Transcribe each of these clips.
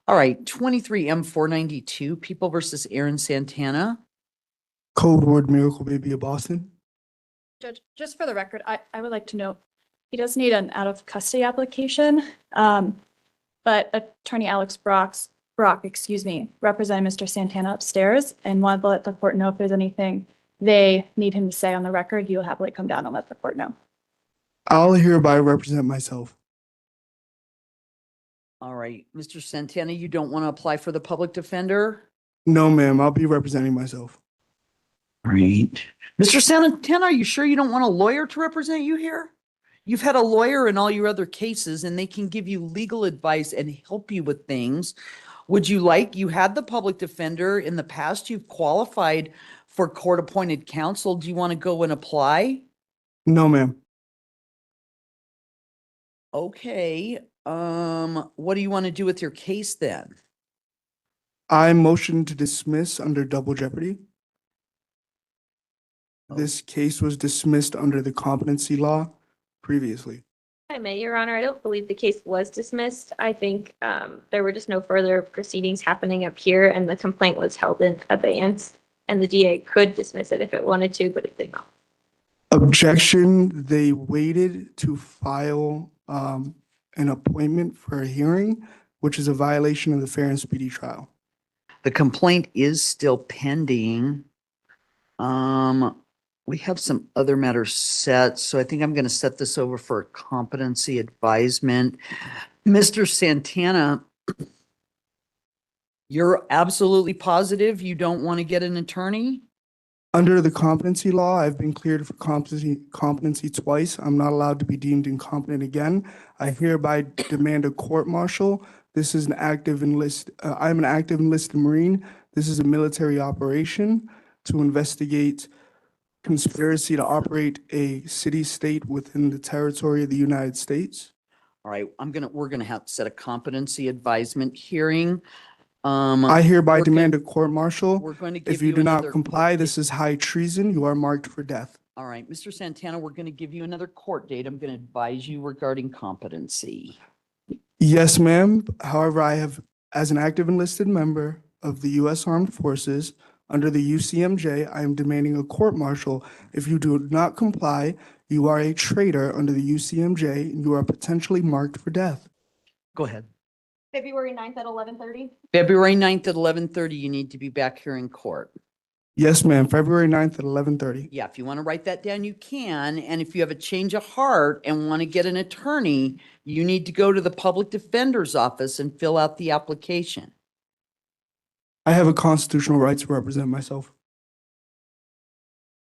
All right, 23M492, People versus Aaron Santana. Code word Miracle Baby of Boston. Judge, just for the record, I would like to note, he does need an out of custody application. But Attorney Alex Brock, representing Mr. Santana upstairs and wanted to let the court know if there's anything they need him to say on the record, he will happily come down and let the court know. I'll hereby represent myself. All right, Mr. Santana, you don't want to apply for the public defender? No, ma'am. I'll be representing myself. All right. Mr. Santana, are you sure you don't want a lawyer to represent you here? You've had a lawyer in all your other cases and they can give you legal advice and help you with things. Would you like, you had the public defender in the past, you've qualified for court-appointed counsel. Do you want to go and apply? No, ma'am. Okay, what do you want to do with your case then? I motion to dismiss under double jeopardy. This case was dismissed under the competency law previously. I may, Your Honor. I don't believe the case was dismissed. I think there were just no further proceedings happening up here, and the complaint was held in abeyance, and the DA could dismiss it if it wanted to, but it did not. Objection. They waited to file an appointment for a hearing, which is a violation of the fair and speedy trial. The complaint is still pending. We have some other matters set, so I think I'm going to set this over for a competency advisement. Mr. Santana, you're absolutely positive you don't want to get an attorney? Under the competency law, I've been cleared for competency twice. I'm not allowed to be deemed incompetent again. I hereby demand a court-martial. This is an active I'm an active enlisted Marine. This is a military operation to investigate conspiracy to operate a city-state within the territory of the United States. All right, we're gonna have to set a competency advisement hearing. I hereby we're demand a court-martial. We're going to give If you do not another comply, court this date. is high treason. You are marked for death. All right, Mr. Santana, we're going to give you another court date. I'm going to advise you regarding competency. Yes, ma'am. However, I have, as an active enlisted member of the U.S. Armed Forces, under the UCMJ, I am demanding a court-martial. If you do not comply, you are a traitor under the UCMJ, and you are potentially marked for death. Go ahead. February 9th at 11:30. February 9th at 11:30, you need to be back here in court. Yes, ma'am. February 9th at 11:30. Yeah, if you want to write that down, you can. And if you have a change of heart and want to get an attorney, you need to go to the public defender's office and fill out the application. I have a constitutional right to represent myself.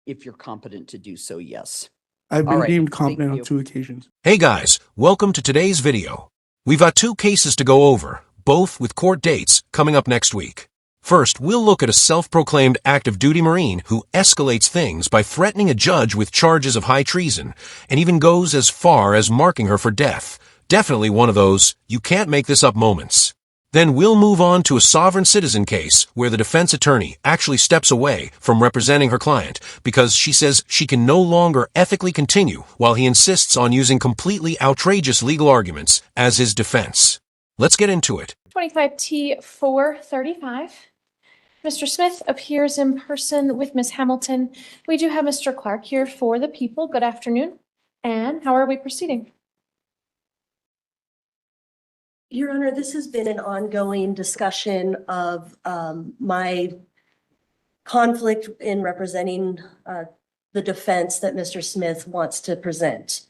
If you're competent to do so, yes. I've All been right, deemed thank competent on you. 2 occasions. Hey guys, welcome to today's video. We've got 2 cases to go over, both with court dates coming up next week. First, we'll look at a self-proclaimed active duty Marine who escalates things by threatening a judge with charges of high treason and even goes as far as marking her for death. Definitely one of those you can't make this up moments. Then we'll move on to a sovereign citizen case where the defense attorney actually steps away from representing her client because she says she can no longer ethically continue while he insists on using completely outrageous legal arguments as his defense. Let's get into it. 25T435. Mr. Smith appears in person with Ms. Hamilton. We do have Mr. Clark here for the people. Good afternoon. And how are we proceeding? Your Honor, this has been an ongoing discussion of my conflict in representing the defense that Mr. Smith wants to present.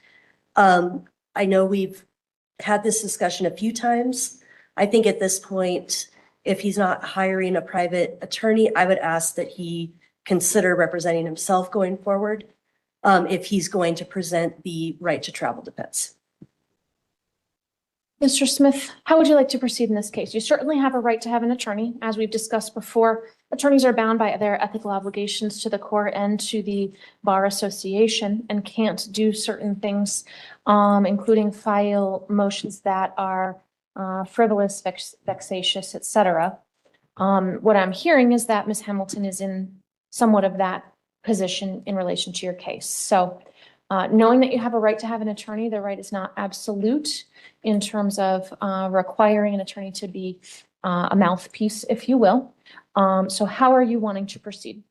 I know we've had this discussion a few times. I think at this point, if he's not hiring a private attorney, I would ask that he consider representing himself going forward if he's going to present the right to travel defense. Mr. Smith, how would you like to proceed in this case? You certainly have a right to have an attorney. As we've discussed before, attorneys are bound by their ethical obligations to the court and to the Bar Association and can't do certain things, including file motions that are frivolous, vexatious, etc. What I'm hearing is that Ms. Hamilton is in somewhat of that position in relation to your case. So Knowing that you have a right to have an attorney, the right is not absolute in terms of requiring an attorney to be a mouthpiece, if you will. So how are you wanting to proceed?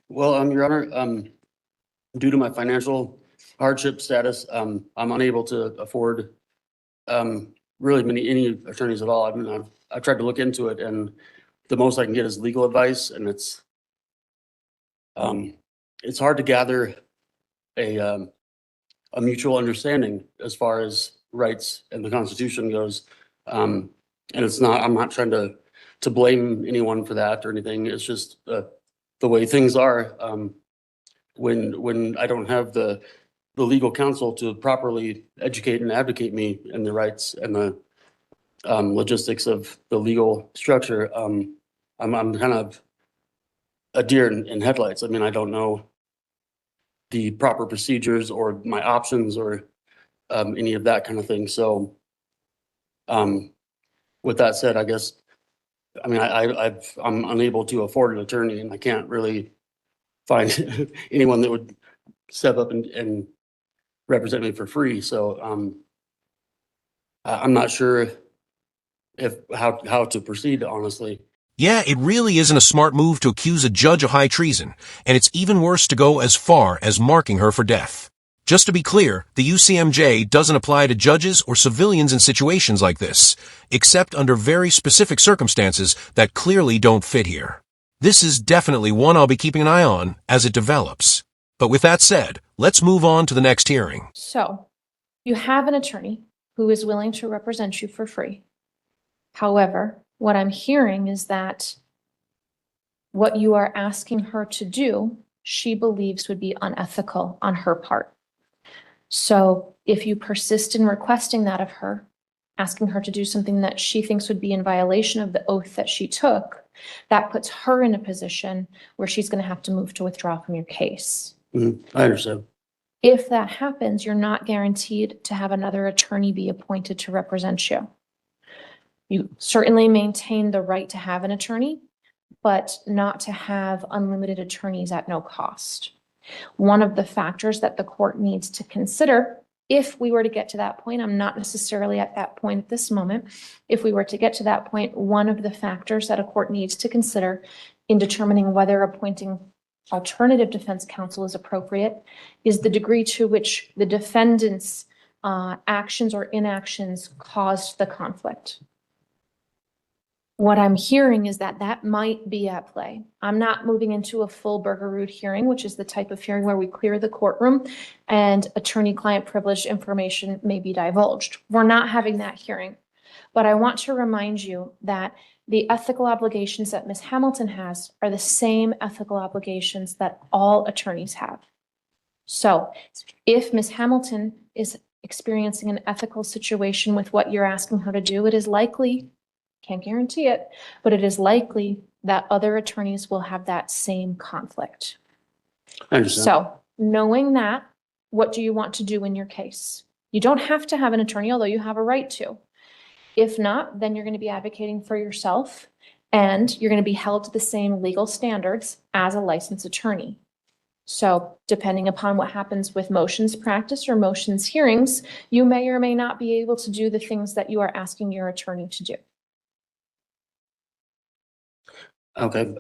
Well, Your Honor, due to my financial hardship status, I'm unable to afford really any attorneys at all. I mean, I've tried to look into it, and the most I can get is legal advice, and it's hard to gather a mutual understanding as far as rights and the Constitution goes. And I'm not trying to blame anyone for that or anything. It's just the way things are. When I don't have the legal counsel to properly educate and advocate me in the rights and the logistics of the legal structure, I'm kind of a deer in headlights. I mean, I don't know the proper procedures or my options or any of that kind of thing. So with that said, I guess, I mean, I'm unable to afford an attorney, and I can't really find anyone that would step up and represent me for free. So I'm not sure how to proceed, honestly. Yeah, it really isn't a smart move to accuse a judge of high treason, and it's even worse to go as far as marking her for death. Just to be clear, the UCMJ doesn't apply to judges or civilians in situations like this, except under very specific circumstances that clearly don't fit here. This is definitely one I'll be keeping an eye on as it develops. But with that said, let's move on to the next hearing. So you have an attorney who is willing to represent you for free. However, what I'm hearing is that what you are asking her to do, she believes would be unethical on her part. So if you persist in requesting that of her, asking her to do something that she thinks would be in violation of the oath that she took, that puts her in a position where she's going to have to move to withdraw from your case. I understand. If that happens, you're not guaranteed to have another attorney be appointed to represent you. You certainly maintain the right to have an attorney, but not to have unlimited attorneys at no cost. One of the factors that the court needs to consider, if we were to get to that point, I'm not necessarily at that point at this moment. If we were to get to that point, one of the factors that a court needs to consider in determining whether appointing alternative defense counsel is appropriate is the degree to which the defendant's actions or inactions caused the conflict. What I'm hearing is that that might be at play. I'm not moving into a full burger root hearing, which is the type of hearing where we clear the courtroom and attorney-client privileged information may be divulged. We're not having that hearing. But I want to remind you that the ethical obligations that Ms. Hamilton has are the same ethical obligations that all attorneys have. So if Ms. Hamilton is experiencing an ethical situation with what you're asking her to do, it is likely, can't guarantee it, but it is likely that other attorneys will have that same conflict. I understand. So knowing that, what do you want to do in your case? You don't have to have an attorney, although you have a right to. If not, then you're going to be advocating for yourself and you're going to be held to the same legal standards as a licensed attorney. So depending upon what happens with motions practice or motions hearings, you may or may not be able to do the things that you are asking your attorney to do. Okay.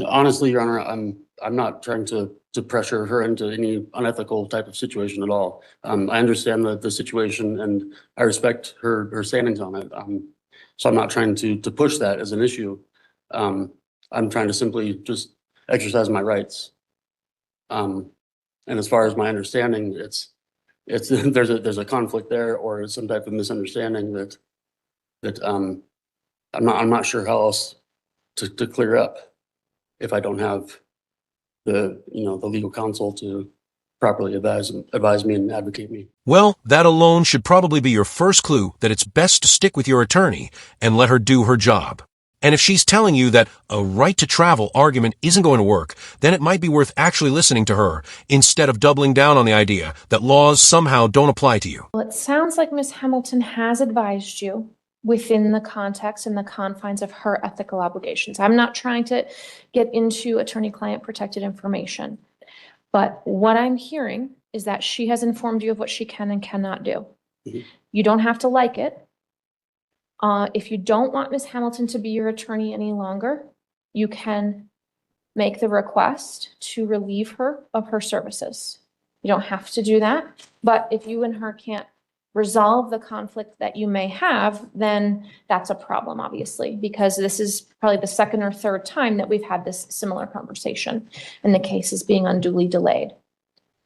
Honestly, Your Honor, I'm not trying to pressure her into any unethical type of situation at all. I understand the situation and I respect her standings on it. So I'm not trying to push that as an issue. I'm trying to simply just exercise my rights. And as far as my understanding, it's there's a conflict there or some type of misunderstanding that I'm not sure how else to clear up if I don't have the legal counsel to properly advise me and advocate me. Well, that alone should probably be your first clue that it's best to stick with your attorney and let her do her job. And if she's telling you that a right to travel argument isn't going to work, then it might be worth actually listening to her instead of doubling down on the idea that laws somehow don't apply to you. Well, it sounds like Ms. Hamilton has advised you within the context and the confines of her ethical obligations. I'm not trying to get into attorney-client protected information. But what I'm hearing is that she has informed you of what she can and cannot do. Mhm. You don't have to like it. If you don't want Ms. Hamilton to be your attorney any longer, you can make the request to relieve her of her services. You don't have to do that, but if you and her can't resolve the conflict that you may have, then that's a problem, obviously, because this is probably the second or third time that we've had this similar conversation and the case is being unduly delayed.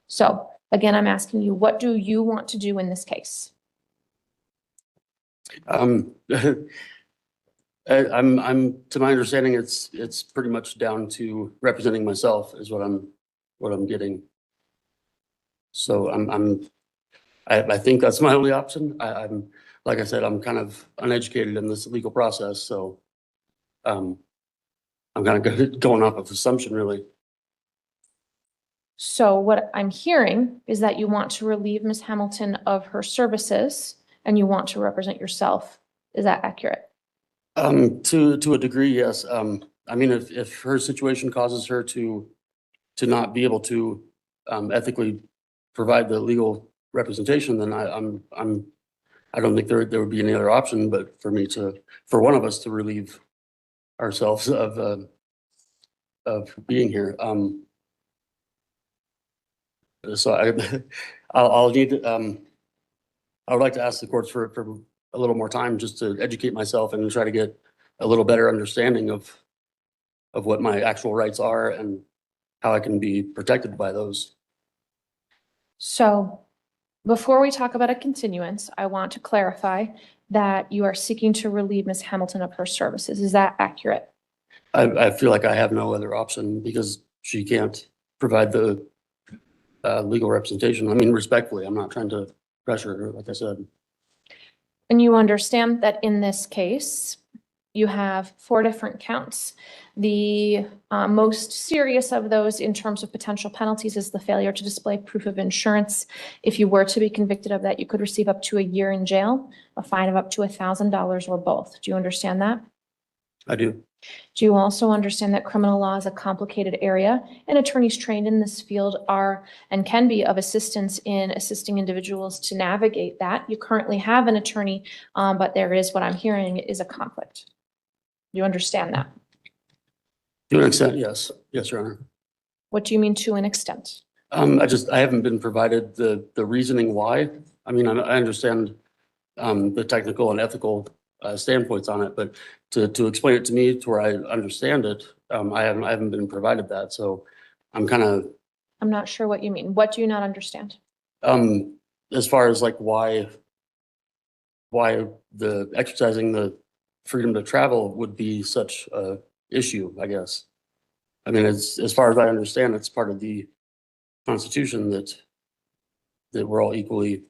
So again, I'm asking you, what do you want to do in this case? I'm, to my understanding, it's pretty much down to representing myself is what I'm getting. So I think that's my only option. I'm, like I said, I'm kind of uneducated in this legal process, so I'm kind of going off of assumption, really. So what I'm hearing is that you want to relieve Ms. Hamilton of her services and you want to represent yourself. Is that accurate? To a degree, yes. I mean, if her situation causes her to not be able to ethically provide the legal representation, then I don't think there would be any other option but for one of us to relieve ourselves of being here. So I'll need I would like to ask the courts for a little more time just to educate myself and try to get a little better understanding of what my actual rights are and how I can be protected by those. So before we talk about a continuance, I want to clarify that you are seeking to relieve Ms. Hamilton of her services. Is that accurate? I feel like I have no other option because she can't provide the legal representation. I mean, respectfully, I'm not trying to pressure her, like I said. And you understand that in this case, you have 4 different counts. The most serious of those in terms of potential penalties is the failure to display proof of insurance. If you were to be convicted of that, you could receive up to a year in jail, a fine of up to $1,000 or both. Do you understand that? I do. Do you also understand that criminal law is a complicated area and attorneys trained in this field are and can be of assistance in assisting individuals to navigate that? You currently have an attorney, but there is, what I'm hearing is a conflict. You understand that? To an extent, yes. Yes, Your Honor. What do you mean to an extent? I haven't been provided the reasoning why. I mean, I understand the technical and ethical standpoints on it, but to explain it to me to where I understand it, I haven't been provided that. So I'm not sure what you mean. What do you not understand? as far as like why the exercising the freedom to travel would be such a issue, I guess. I mean, as far as I understand, it's part of the Constitution that we're all equally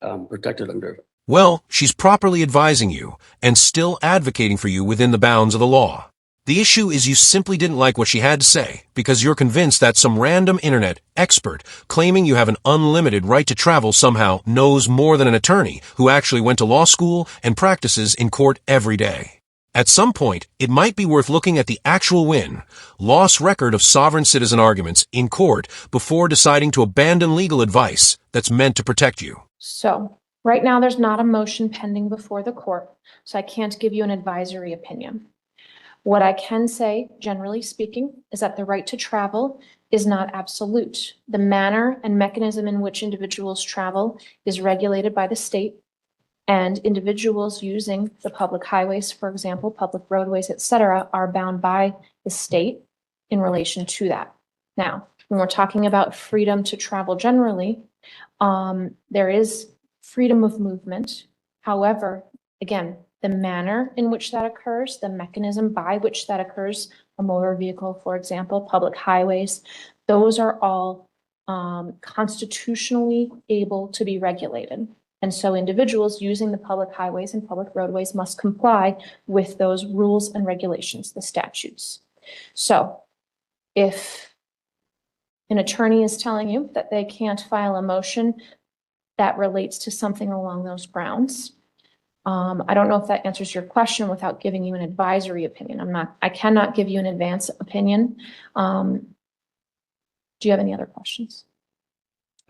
protected under. Well, she's properly advising you and still advocating for you within the bounds of the law. The issue is you simply didn't like what she had to say because you're convinced that some random internet expert claiming you have an unlimited right to travel somehow knows more than an attorney who actually went to law school and practices in court every day. At some point, it might be worth looking at the actual win-loss record of sovereign citizen arguments in court before deciding to abandon legal advice that's meant to protect you. So right now, there's not a motion pending before the court, so I can't give you an advisory opinion. What I can say, generally speaking, is that the right to travel is not absolute. The manner and mechanism in which individuals travel is regulated by the state, and individuals using the public highways, for example, public roadways, et cetera, are bound by the state in relation to that. Now, when we're talking about freedom to travel generally, there is freedom of movement. However, again, the manner in which that occurs, the mechanism by which that occurs, a motor vehicle, for example, public highways, those are all constitutionally able to be regulated. And so individuals using the public highways and public roadways must comply with those rules and regulations, the statutes. So if an attorney is telling you that they can't file a motion that relates to something along those grounds, I don't know if that answers your question without giving you an advisory opinion. I cannot give you an advance opinion. Do you have any other questions?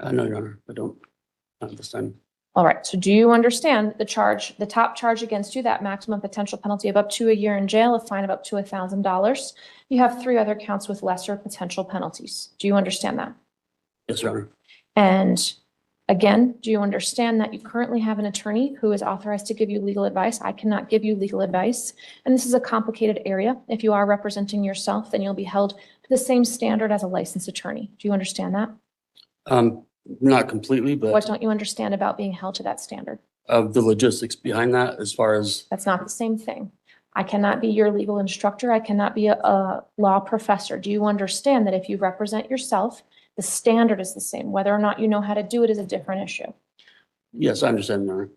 No, Your Honor, I don't, not at this time. All right, so do you understand the top charge against you, that maximum potential penalty of up to a year in jail, a fine of up to $1,000? You have 3 other counts with lesser potential penalties. Do you understand that? Yes, Your Honor. And again, do you understand that you currently have an attorney who is authorized to give you legal advice? I cannot give you legal advice. And this is a complicated area. If you are representing yourself, then you'll be held to the same standard as a licensed attorney. Do you understand that? Not completely, What but don't you understand about being held to that standard? the logistics behind that, as far as, That's not the same thing. I cannot be your legal instructor. I cannot be a law professor. Do you understand that if you represent yourself, the standard is the same? Whether or not you know how to do it is a different issue. yes, I understand, Your Honor.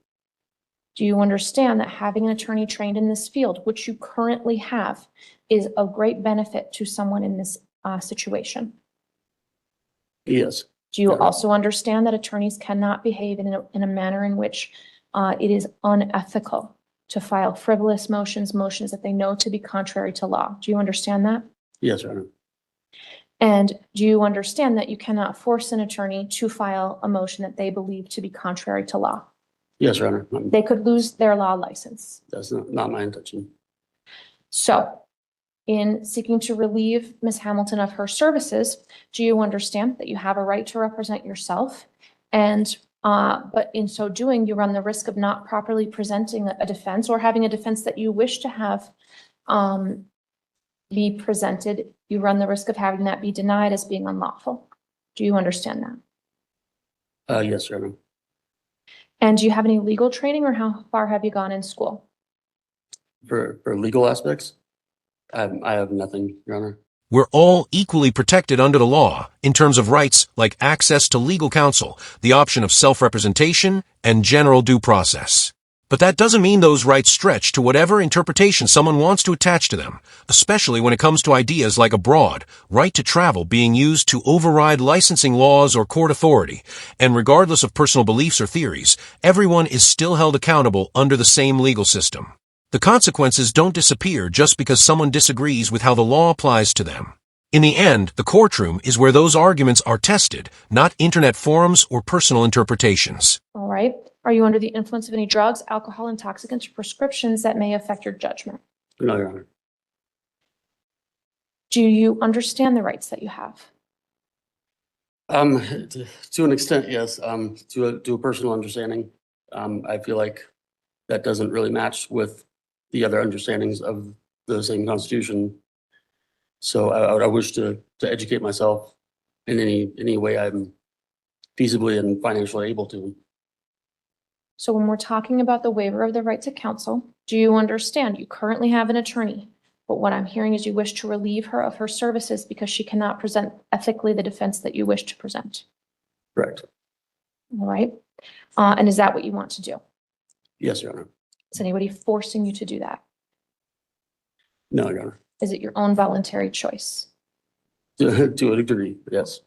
Do you understand that having an attorney trained in this field, which you currently have, is of great benefit to someone in this situation? Yes, Do you Yeah. also understand that attorneys cannot behave in a manner in which it is unethical to file frivolous motions that they know to be contrary to law? Do you understand that? yes, Your Honor. And do you understand that you cannot force an attorney to file a motion that they believe to be contrary to law? Yes, Your Honor. They could lose their law license. That's not my intention. So in seeking to relieve Ms. Hamilton of her services, do you understand that you have a right to represent yourself? And but in so doing, you run the risk of not properly presenting a defense or having a defense that you wish to have be presented. You run the risk of having that be denied as being unlawful. Do you understand that? Yes, Your Honor. And do you have any legal training, or how far have you gone in school? For legal aspects, I have nothing, Your Honor. We're all equally protected under the law in terms of rights like access to legal counsel, the option of self-representation, and general due process. But that doesn't mean those rights stretch to whatever interpretation someone wants to attach to them, especially when it comes to ideas like a broad right to travel being used to override licensing laws or court authority. And regardless of personal beliefs or theories, everyone is still held accountable under the same legal system. The consequences don't disappear just because someone disagrees with how the law applies to them. In the end, the courtroom is where those arguments are tested, not internet forums or personal interpretations. All right. Are you under the influence of any drugs, alcohol, intoxicants, or prescriptions that may affect your judgment? No, Your Honor. Do you understand the rights that you have? To an extent, yes. To a personal understanding, I feel like that doesn't really match with the other understandings of the same Constitution. So I wish to educate myself in any way I'm feasibly and financially able to. So when we're talking about the waiver of the right to counsel, do you understand you currently have an attorney, but what I'm hearing is you wish to relieve her of her services because she cannot present ethically the defense that you wish to present? Correct. All right. And is that what you want to do? Yes, Your Honor. Is anybody forcing you to do that? No, Your Honor. Is it your own voluntary choice? To a degree, yes.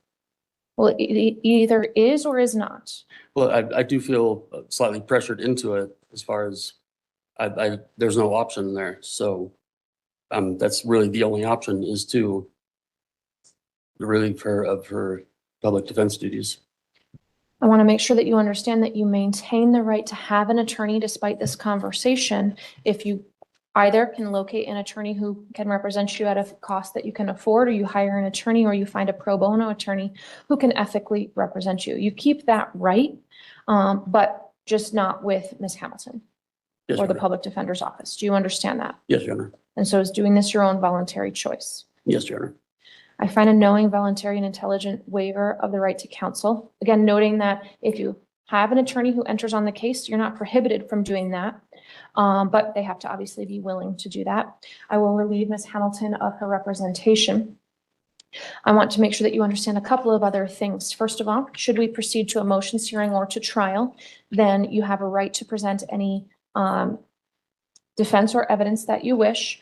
Well, it either is or is not. Well, I do feel slightly pressured into it as far as there's no option there. So that's really the only option, is to relieve her of her public defense duties. I want to make sure that you understand that you maintain the right to have an attorney despite this conversation. If you either can locate an attorney who can represent you at a cost that you can afford, or you hire an attorney, or you find a pro bono attorney who can ethically represent you. You keep that right, but just not with Ms. Hamilton Yes, or Your the Honor. public defender's office. Do you understand that? Yes, Your Honor. And so is doing this your own voluntary choice? Yes, Your Honor. I find a knowing, voluntary, and intelligent waiver of the right to counsel. Again, noting that if you have an attorney who enters on the case, you're not prohibited from doing that. But they have to obviously be willing to do that. I will relieve Ms. Hamilton of her representation. I want to make sure that you understand a couple of other things. First of all, should we proceed to a motions hearing or to trial, then you have a right to present any defense or evidence that you wish,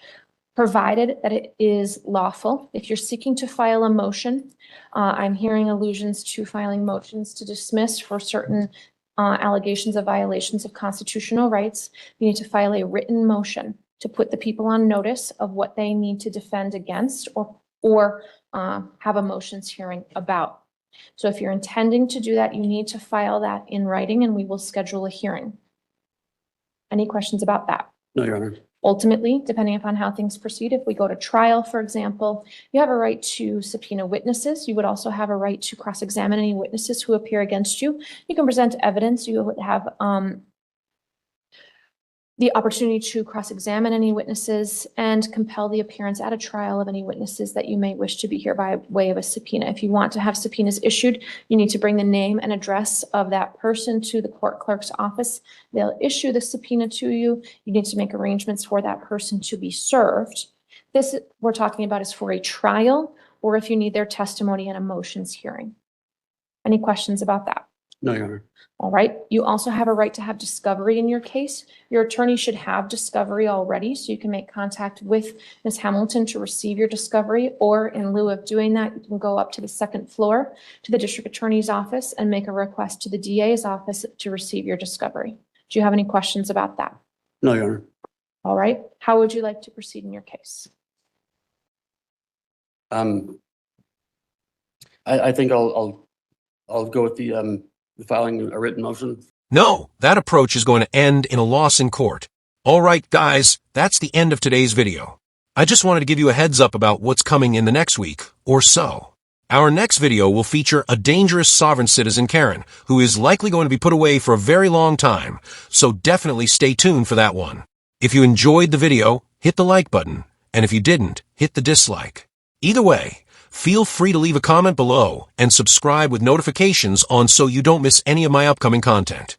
provided that it is lawful. If you're seeking to file a motion, I'm hearing allusions to filing motions to dismiss for certain allegations of violations of constitutional rights. You need to file a written motion to put the people on notice of what they need to defend against or have a motions hearing about. So if you're intending to do that, you need to file that in writing and we will schedule a hearing. Any questions about that? No, Your Honor. Ultimately, depending upon how things proceed, if we go to trial, for example, you have a right to subpoena witnesses. You would also have a right to cross-examine any witnesses who appear against you. You can present evidence. You would have the opportunity to cross-examine any witnesses and compel the appearance at a trial of any witnesses that you may wish to be here by way of a subpoena. If you want to have subpoenas issued, you need to bring the name and address of that person to the court clerk's office. They'll issue the subpoena to you. You need to make arrangements for that person to be served. This we're talking about is for a trial or if you need their testimony in a motions hearing. Any questions about that? No, Your Honor. All right. You also have a right to have discovery in your case. Your attorney should have discovery already, so you can make contact with Ms. Hamilton to receive your discovery, or in lieu of doing that, you can go up to the second floor to the district attorney's office and make a request to the DA's office to receive your discovery. Do you have any questions about that? No, Your Honor. All right. How would you like to proceed in your case? I think I'll go with the filing a written motion. No, that approach is going to end in a loss in court. All right, guys, that's the end of today's video. I just wanted to give you a heads up about what's coming in the next week or so. Our next video will feature a dangerous sovereign citizen, Karen, who is likely going to be put away for a very long time, so definitely stay tuned for that one. If you enjoyed the video, hit the like button, and if you didn't, hit the dislike. Either way, feel free to leave a comment below and subscribe with notifications on so you don't miss any of my upcoming content.